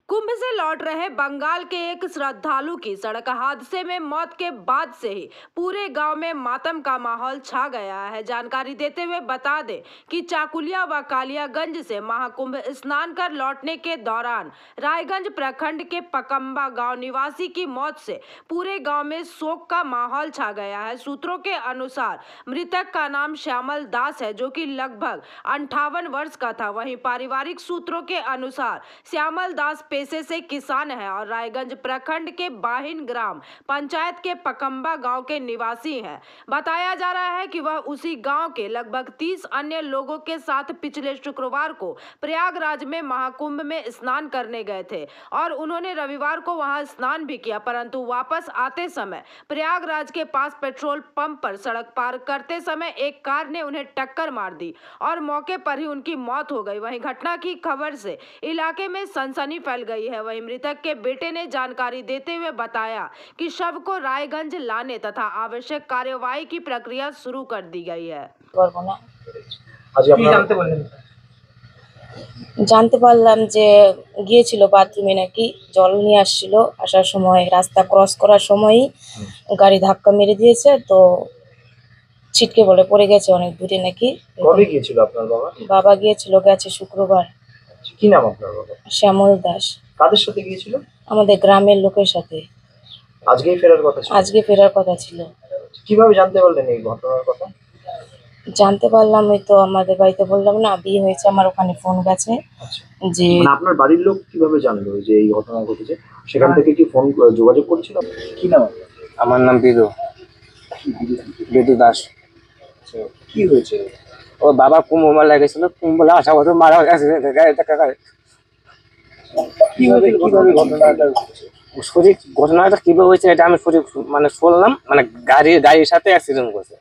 कुंभ से लौट रहे बंगाल के एक श्रद्धालु की सड़क हादसे में मौत के बाद से ही पूरे गांव में मातम का माहौल छा गया है। जानकारी देते हुए बता दें कि चाकुलिया व कालियागंज से महाकुंभ स्नान कर लौटने के दौरान रायगंज प्रखंड के पकम्बा गांव निवासी की मौत से पूरे गांव में शोक का माहौल छा गया है। सूत्रों के अनुसार मृतक का नाम श्यामल दास है, जो कि लगभग 58 वर्ष का था। वहीं पारिवारिक सूत्रों के अनुसार श्यामल दास पेशे से किसान है और रायगंज प्रखंड के बाहिन ग्राम पंचायत के पकम्बा गांव के निवासी हैं। बताया जा रहा है कि वह उसी गांव के लगभग 30 अन्य लोगों के साथ पिछले शुक्रवार को प्रयागराज में महाकुंभ में स्नान करने गए थे और उन्होंने रविवार को वहां स्नान भी किया, परंतु वापस आते समय प्रयागराज के पास पेट्रोल पंप पर सड़क पार करते समय एक कार ने उन्हें टक्कर मार दी और मौके पर ही उनकी मौत हो गई। वहीं घटना की खबर से इलाके में सनसनी फैल गई है। वहीं मृतक के बेटे ने जानकारी देते हुए बताया कि शव को रायगंज लाने तथा आवश्यक कार्यवाही की प्रक्रिया शुरू कर दी गई है। জানতে পারলাম যে গিয়েছিল বাথরুমে, নাকি জল নিয়ে আসছিল, আসার সময় রাস্তা ক্রস করার সময়ই গাড়ি ধাক্কা মেরে দিয়েছে, তো ছিটকে বলে পড়ে গেছে অনেক দূরে নাকি। কবে গিয়েছিল আপনার বাবা? বাবা গেছে শুক্রবার। কি নাম আপনার বাবা? শ্যামল দাস। কাদের সাথে গিয়েছিল? আমাদের গ্রামের লোকের সাথে। আজকেই ফেরার কথা ছিল? আজকে ফেরার কথা ছিল। কিভাবে জানতে পারলেন এই ঘটনার কথা? জানতে পারলাম ওই তো আমাদের বাড়িতে বললাম না, বিয়ে হয়েছে আমার, ওখানে ফোন গেছে যে মানে আপনার বাড়ির লোক কিভাবে জানলো যে এই ঘটনা ঘটেছে? সেখান থেকে কি ফোন যোগাযোগ করছিল? কি নাম? আমার নাম বিদু দাস। কি হয়েছে? ও বাবা কুম্ভ মেলা গেছিল, কুম্ভ মেলা আসা বছর মারা গেছে। কিভাবে ঘটনাটা সঠিক ঘটনাটা কিভাবে হয়েছে এটা আমি সঠিক মানে শুনলাম, মানে গাড়ির সাথে অ্যাক্সিডেন্ট করেছে।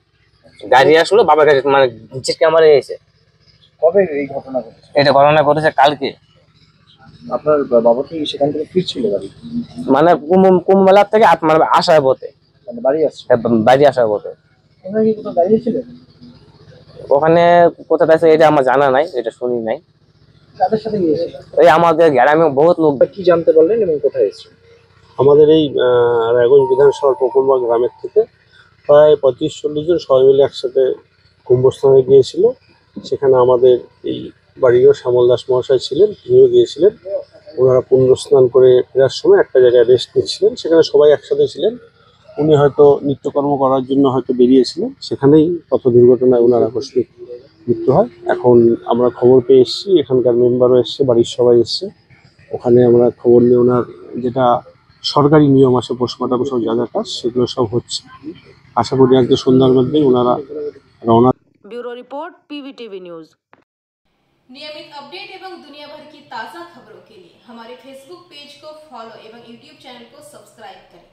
গাড়ি আসলো, বাবার গাড়ি মানে ছিটকে মারা গেছে। কবে এই ঘটনা ঘটেছে? এটা ঘটনা ঘটেছে কালকে। আপনার বাবা কি সেখান থেকে ফিরছিল বাড়ি? মানে কুম্ভ মেলা থেকে মানে আসার পথে, মানে বাড়ি আসছে? বাড়ি আসার পথে। ওখানে কি কোথাও দাঁড়িয়ে ছিল? ওখানে কোথায় আছে এটা আমার জানা নাই, এটা শুনি নাই। কাদের সাথে গিয়েছিল? ওই আমাদের গ্রামে বহুত লোক। কি জানতে পারলেন এবং কোথায় এসেছেন? আমাদের এই রায়গঞ্জ বিধানসভার পকুম্বা গ্রামের থেকে প্রায় 35-40 জন সবাই মিলে একসাথে কুম্ভস্থানে গিয়েছিল। সেখানে আমাদের এই বাড়িরও শ্যামল দাস মহাশয় ছিলেন, তিনিও গিয়েছিলেন। ওনারা পুণ্য স্নান করে ফেরার সময় একটা জায়গায় রেস্ট নিচ্ছিলেন, সেখানে সবাই একসাথে ছিলেন। উনি হয়তো নিত্যকর্ম করার জন্য হয়তো বেরিয়েছিলেন, সেখানেই পথ দুর্ঘটনায় ওনার আকস্মিক মৃত্যু হয়। এখন আমরা খবর পেয়ে এসেছি, এখানকার মেম্বারও এসছে, বাড়ির সবাই এসছে। ওখানে আমরা খবর নিয়ে ওনার যেটা সরকারি নিয়ম আছে পোস্টমর্টম সব যা যা কাজ সেগুলো সব হচ্ছে। আশা করি আজকে সন্ধ্যার মধ্যেই ওনারা রওনা। Bureau report PVTV news. नियमित अपडेट एवं दुनिया भर की ताज़ा खबरों के लिए हमारे फेसबुक पेज को फॉलो एवं यूट्यूब चैनल को सब्सक्राइब करें।